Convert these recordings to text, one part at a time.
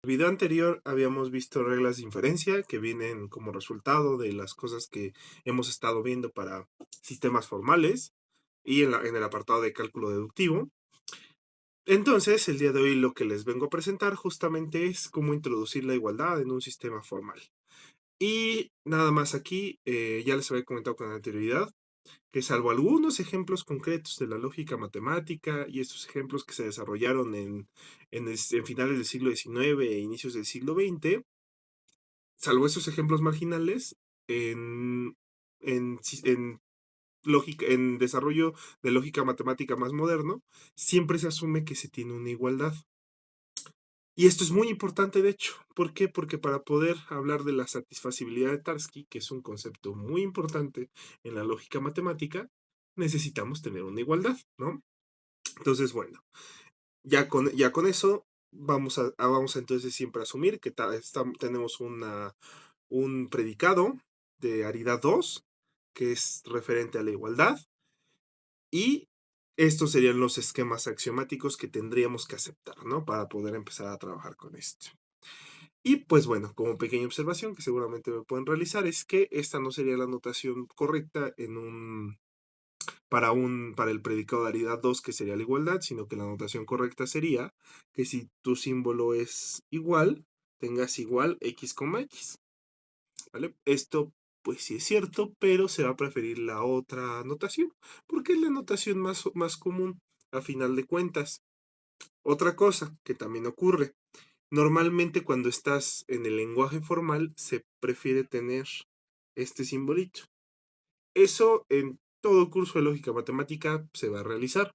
el video anterior habíamos visto reglas de inferencia que vienen como resultado de las cosas que hemos estado viendo para sistemas formales y en el apartado de cálculo deductivo. Entonces, el día de hoy lo que les vengo a presentar justamente es cómo introducir la igualdad en un sistema formal. Y nada más aquí, ya les había comentado con anterioridad que salvo algunos ejemplos concretos de la lógica matemática y estos ejemplos que se desarrollaron en finales del siglo XIX e inicios del siglo XX, salvo esos ejemplos marginales, en, en lógica, en desarrollo de lógica matemática más moderno, siempre se asume que se tiene una igualdad. Y esto es muy importante, de hecho. ¿Por qué? Porque para poder hablar de la satisfacibilidad de Tarski, que es un concepto muy importante en la lógica matemática, necesitamos tener una igualdad, ¿no? Entonces, bueno, ya con eso vamos a entonces siempre asumir que tenemos un predicado de aridad 2 que es referente a la igualdad, y estos serían los esquemas axiomáticos que tendríamos que aceptar, ¿no? Para poder empezar a trabajar con esto. Y pues bueno, como pequeña observación que seguramente me pueden realizar, es que esta no sería la notación correcta para el predicado de aridad 2 que sería la igualdad, sino que la notación correcta sería que si tu símbolo es igual, tengas igual x, x, ¿vale? Esto pues sí es cierto, pero se va a preferir la otra notación, porque es la notación más común a final de cuentas. Otra cosa que también ocurre, normalmente cuando estás en el lenguaje formal se prefiere tener este simbolito. Eso en todo curso de lógica matemática se va a realizar.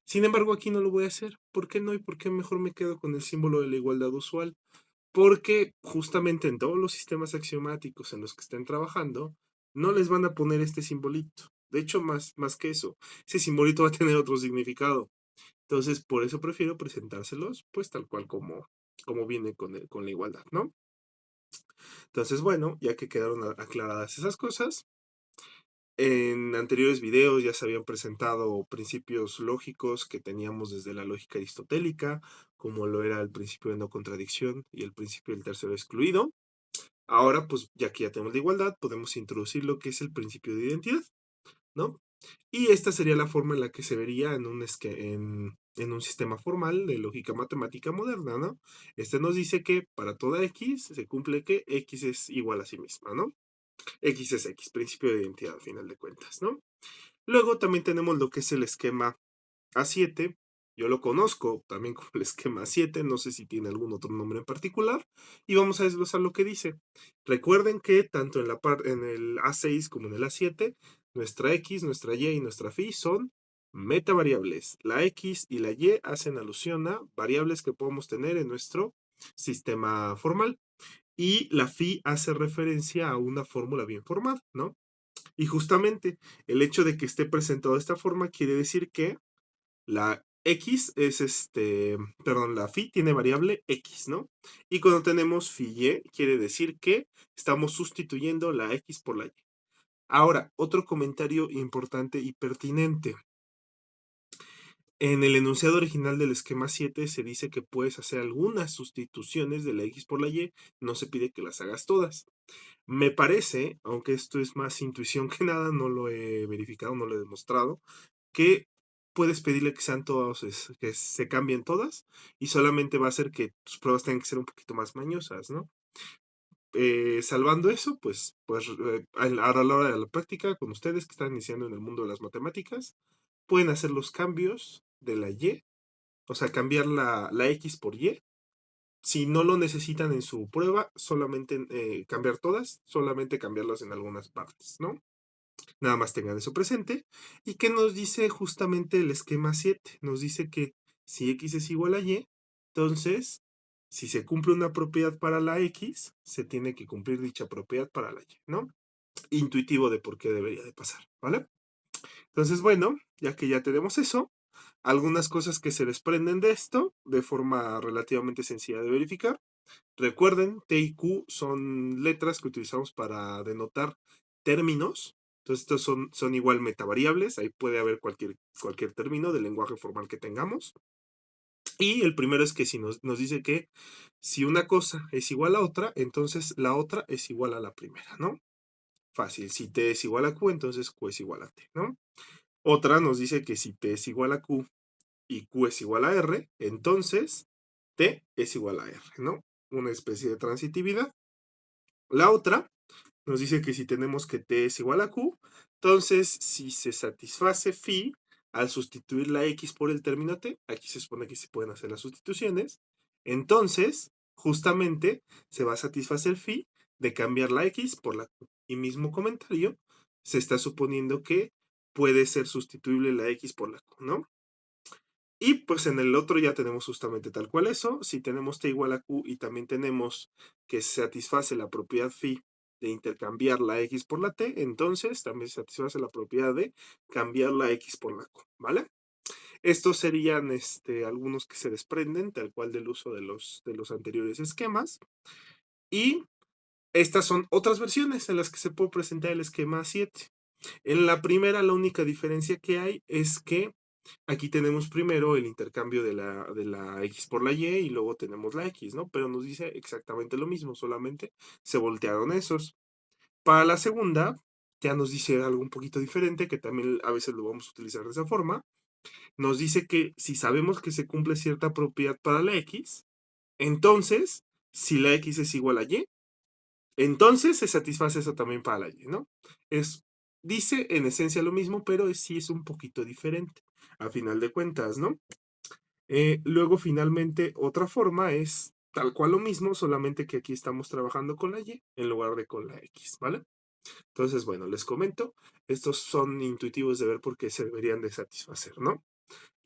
Sin embargo, aquí no lo voy a hacer. ¿Por qué no? ¿Y por qué mejor me quedo con el símbolo de la igualdad usual? Porque justamente en todos los sistemas axiomáticos en los que estén trabajando, no les van a poner este simbolito. De hecho, más que eso, ese simbolito va a tener otro significado. Entonces, por eso prefiero presentárselos, pues tal cual como viene con la igualdad, ¿no? Entonces, bueno, ya que quedaron aclaradas esas cosas, en anteriores videos ya se habían presentado principios lógicos que teníamos desde la lógica aristotélica, como lo era el principio de no contradicción y el principio del tercero excluido. Ahora, pues ya que ya tenemos la igualdad, podemos introducir lo que es el principio de identidad, ¿no? Y esta sería la forma en la que se vería en un sistema formal de lógica matemática moderna, ¿no? Este nos dice que para toda x se cumple que x es igual a sí misma, ¿no? X es X, principio de identidad a final de cuentas, ¿no? Luego también tenemos lo que es el esquema A7. Yo lo conozco también como el esquema A7, no sé si tiene algún otro nombre en particular. Y vamos a desglosar lo que dice. Recuerden que tanto en el A6 como en el A7, nuestra X, nuestra Y y nuestra Phi son metavariables. La X y la Y hacen alusión a variables que podemos tener en nuestro sistema formal. Y la phi hace referencia a una fórmula bien formada, ¿no? Y justamente el hecho de que esté presentado de esta forma quiere decir que la x es perdón, la phi tiene variable x, ¿no? Y cuando tenemos phi y, quiere decir que estamos sustituyendo la x por la y. Ahora, otro comentario importante y pertinente. En el enunciado original del esquema 7 se dice que puedes hacer algunas sustituciones de la x por la y, no se pide que las hagas todas. Me parece, aunque esto es más intuición que nada, no lo he verificado, no lo he demostrado, que puedes pedirle que sean todos, que se cambien todas, y solamente va a hacer que tus pruebas tengan que ser un poquito más mañosas, ¿no? Salvando eso, pues a la hora de la práctica, con ustedes que están iniciando en el mundo de las matemáticas, pueden hacer los cambios de la y, o sea, cambiar la x por y. Si no lo necesitan en su prueba, solamente cambiar todas, solamente cambiarlas en algunas partes, ¿no? Nada más tengan eso presente. ¿Y qué nos dice justamente el esquema 7? Nos dice que si x es igual a y, entonces, si se cumple una propiedad para la x, se tiene que cumplir dicha propiedad para la y, ¿no? Intuitivo de por qué debería de pasar, ¿vale? Entonces, bueno, ya que ya tenemos eso, algunas cosas que se desprenden de esto, de forma relativamente sencilla de verificar. Recuerden, T y Q son letras que utilizamos para denotar términos. Entonces, estos son igual metavariables. Ahí puede haber cualquier término del lenguaje formal que tengamos. Y el primero es que si nos dice que si una cosa es igual a otra, entonces la otra es igual a la primera, ¿no? Fácil, si T es igual a Q, entonces Q es igual a T, ¿no? Otra nos dice que si T es igual a Q y Q es igual a R, entonces T es igual a R, ¿no? Una especie de transitividad. La otra nos dice que si tenemos que T es igual a Q, entonces si se satisface phi al sustituir la X por el término T, aquí se supone que se pueden hacer las sustituciones, entonces justamente se va a satisfacer phi de cambiar la X por la Q. Y mismo comentario, se está suponiendo que puede ser sustituible la X por la Q, ¿no? Y pues en el otro ya tenemos justamente tal cual eso. Si tenemos t igual a q y también tenemos que se satisface la propiedad phi de intercambiar la x por la t, entonces también se satisface la propiedad de cambiar la x por la q, ¿vale? Estos serían algunos que se desprenden tal cual del uso de los anteriores esquemas. Y estas son otras versiones en las que se puede presentar el esquema 7. En la primera, la única diferencia que hay es que aquí tenemos primero el intercambio de la X por la Y luego tenemos la X, ¿no? Pero nos dice exactamente lo mismo, solamente se voltearon esos. Para la segunda, ya nos dice algo un poquito diferente, que también a veces lo vamos a utilizar de esa forma. Nos dice que si sabemos que se cumple cierta propiedad para la X, entonces, si la X es igual a Y, entonces se satisface eso también para la Y, ¿no? Dice en esencia lo mismo, pero sí es un poquito diferente, a final de cuentas, ¿no? Luego, finalmente, otra forma es tal cual lo mismo, solamente que aquí estamos trabajando con la Y en lugar de con la X, ¿vale? Entonces, bueno, les comento, estos son intuitivos de ver por qué se deberían de satisfacer, ¿no?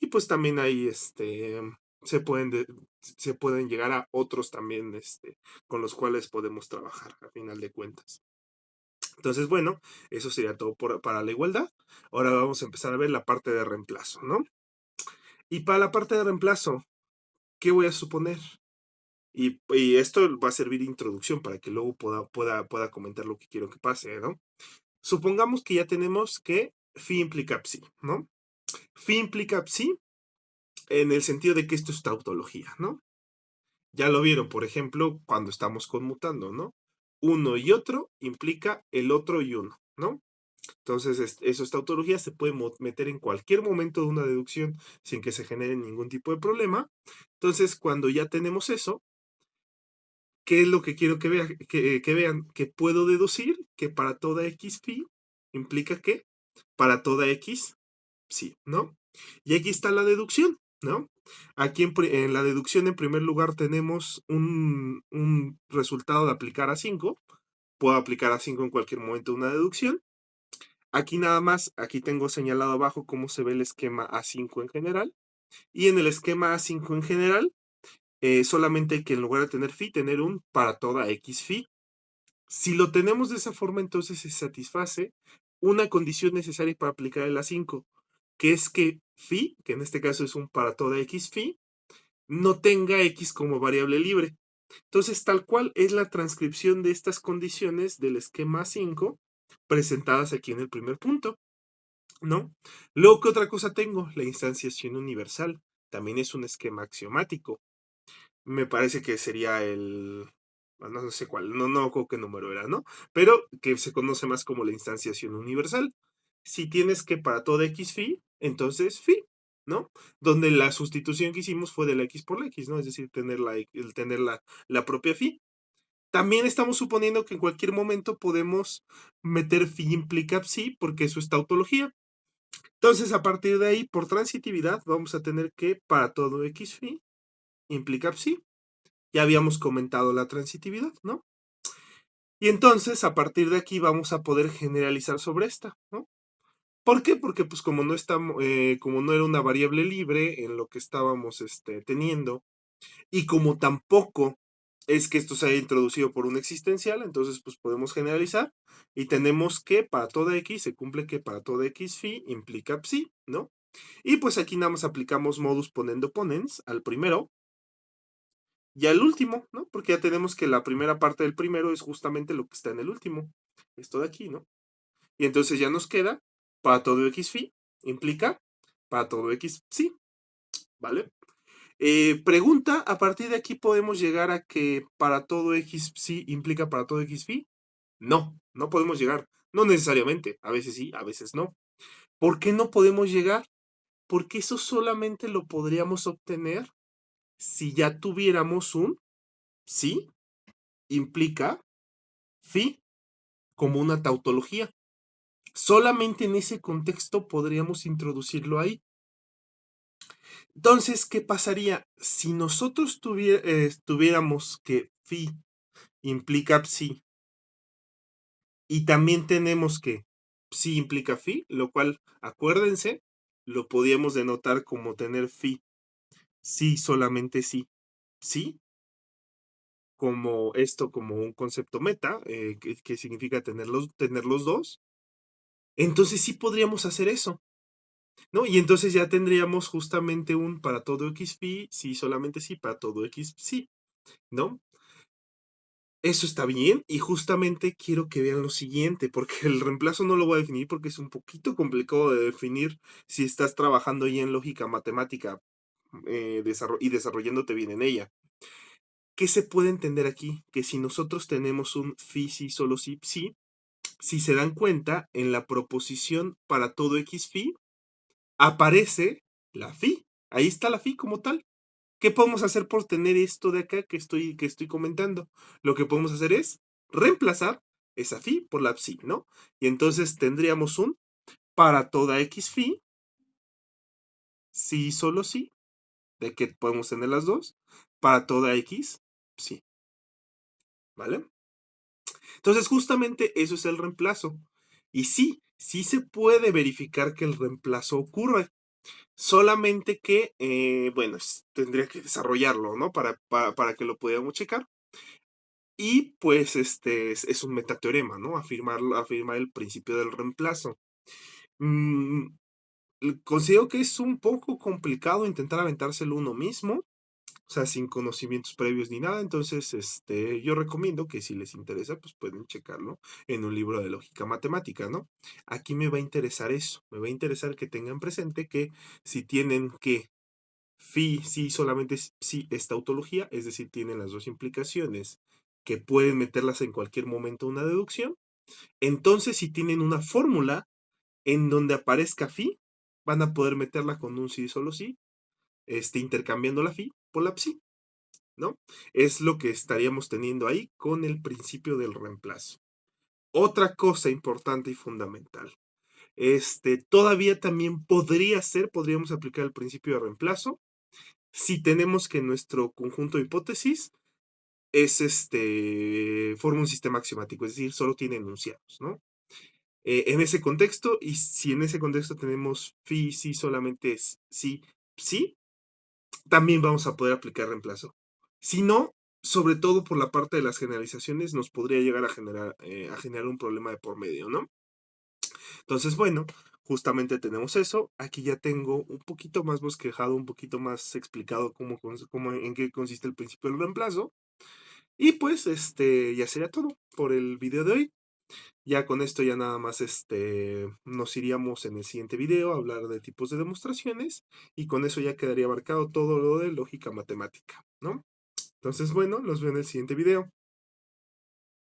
Y pues también ahí, se pueden, se pueden llegar a otros también, con los cuales podemos trabajar, a final de cuentas. Entonces, bueno, eso sería todo para la igualdad. Ahora vamos a empezar a ver la parte de reemplazo, ¿no? Y para la parte de reemplazo, ¿qué voy a suponer? Y esto va a servir de introducción para que luego pueda comentar lo que quiero que pase, ¿no? Supongamos que ya tenemos que phi implica psi, ¿no? Phi implica psi en el sentido de que esto es tautología, ¿no? Ya lo vieron, por ejemplo, cuando estamos conmutando, ¿no? Uno y otro implica el otro y uno, ¿no? Entonces, eso es tautología, se puede meter en cualquier momento de una deducción sin que se genere ningún tipo de problema. Entonces, cuando ya tenemos eso, ¿qué es lo que quiero que vean? Que puedo deducir que para toda x phi implica que para toda x sí, ¿no? Y aquí está la deducción, ¿no? Aquí en la deducción, en primer lugar, tenemos un resultado de aplicar a 5. Puedo aplicar a 5 en cualquier momento una deducción. Aquí nada más, aquí tengo señalado abajo cómo se ve el esquema A5 en general. Y en el esquema A5 en general, solamente hay que en lugar de tener phi, tener un para toda x phi. Si lo tenemos de esa forma, entonces se satisface una condición necesaria para aplicar el A5, que es que phi, que en este caso es un para toda x phi, no tenga x como variable libre. Entonces, tal cual es la transcripción de estas condiciones del esquema 5 presentadas aquí en el primer punto, ¿no? Luego, ¿qué otra cosa tengo? La instanciación universal. También es un esquema axiomático. Me parece que sería bueno, no sé cuál, no creo qué número era, ¿no? Pero que se conoce más como la instanciación universal. Si tienes que para toda x phi, entonces phi, ¿no? Donde la sustitución que hicimos fue de la x por la x, ¿no? Es decir, tener la propia phi. También estamos suponiendo que en cualquier momento podemos meter phi implica psi, porque eso es tautología. Entonces, a partir de ahí, por transitividad, vamos a tener que para todo x phi implica psi. Ya habíamos comentado la transitividad, ¿no? Y entonces, a partir de aquí, vamos a poder generalizar sobre esta, ¿no? ¿Por qué? Porque, pues, como no era una variable libre en lo que estábamos teniendo, y como tampoco es que esto se haya introducido por un existencial, entonces, pues, podemos generalizar y tenemos que para toda x se cumple que para toda x phi implica psi, ¿no? Y pues aquí nada más aplicamos modus ponendo ponens al primero y al último, ¿no? Porque ya tenemos que la primera parte del primero es justamente lo que está en el último. Esto de aquí, ¿no? Y entonces ya nos queda para todo x phi implica para todo x psi, ¿vale? Pregunta, ¿a partir de aquí podemos llegar a que para todo X psi implica para todo X phi? No, no podemos llegar. No necesariamente. A veces sí, a veces no. ¿Por qué no podemos llegar? Porque eso solamente lo podríamos obtener si ya tuviéramos un psi implica phi como una tautología. Solamente en ese contexto podríamos introducirlo ahí. Entonces, ¿qué pasaría? Si nosotros tuviéramos que phi implica psi y también tenemos que psi implica phi, lo cual, acuérdense, lo podíamos denotar como tener phi, sí, solamente sí, psi, como esto, como un concepto meta, que significa tener los dos. Entonces sí podríamos hacer eso, ¿no? Y entonces ya tendríamos justamente un para todo x phi, sí, solamente sí, para todo x psi, ¿no? Eso está bien y justamente quiero que vean lo siguiente, porque el reemplazo no lo voy a definir porque es un poquito complicado de definir si estás trabajando ahí en lógica matemática y desarrollándote bien en ella. ¿Qué se puede entender aquí? Que si nosotros tenemos un phi, sí, solo sí, psi, si se dan cuenta, en la proposición para todo x phi, aparece la phi. Ahí está la phi como tal. ¿Qué podemos hacer por tener esto de acá que estoy comentando? Lo que podemos hacer es reemplazar esa phi por la psi, ¿no? Y entonces tendríamos un para toda x phi, sí y solo sí, de que podemos tener las dos, para toda x, sí, ¿vale? Entonces justamente eso es el reemplazo. Y sí, sí se puede verificar que el reemplazo ocurre. Solamente que, bueno, tendría que desarrollarlo, ¿no? Para que lo pudiéramos checar. Y pues es un metateorema, ¿no? Afirmar el principio del reemplazo. Mm, considero que es un poco complicado intentar aventárselo uno mismo, o sea, sin conocimientos previos ni nada. Entonces, yo recomiendo que si les interesa, pues pueden checarlo en un libro de lógica matemática, ¿no? Aquí me va a interesar eso, me va a interesar que tengan presente que si tienen que phi, sí, solamente sí es tautología, es decir, tienen las dos implicaciones que pueden meterlas en cualquier momento una deducción. Entonces, si tienen una fórmula en donde aparezca phi, van a poder meterla con un sí solo sí, intercambiando la phi por la psi, ¿no? Es lo que estaríamos teniendo ahí con el principio del reemplazo. Otra cosa importante y fundamental. Todavía también podríamos aplicar el principio de reemplazo si tenemos que nuestro conjunto de hipótesis es forma un sistema axiomático, es decir, solo tiene enunciados, ¿no? En ese contexto, y si en ese contexto tenemos phi, sí, solamente es sí, sí, también vamos a poder aplicar reemplazo. Si no, sobre todo por la parte de las generalizaciones, nos podría llegar a generar un problema de por medio, ¿no? Entonces, bueno, justamente tenemos eso. Aquí ya tengo un poquito más bosquejado, un poquito más explicado en qué consiste el principio del reemplazo. Y pues, ya sería todo por el video de hoy. Ya con esto ya nada más, nos iríamos en el siguiente video a hablar de tipos de demostraciones y con eso ya quedaría abarcado todo lo de lógica matemática, ¿no? Entonces, bueno, los veo en el siguiente video.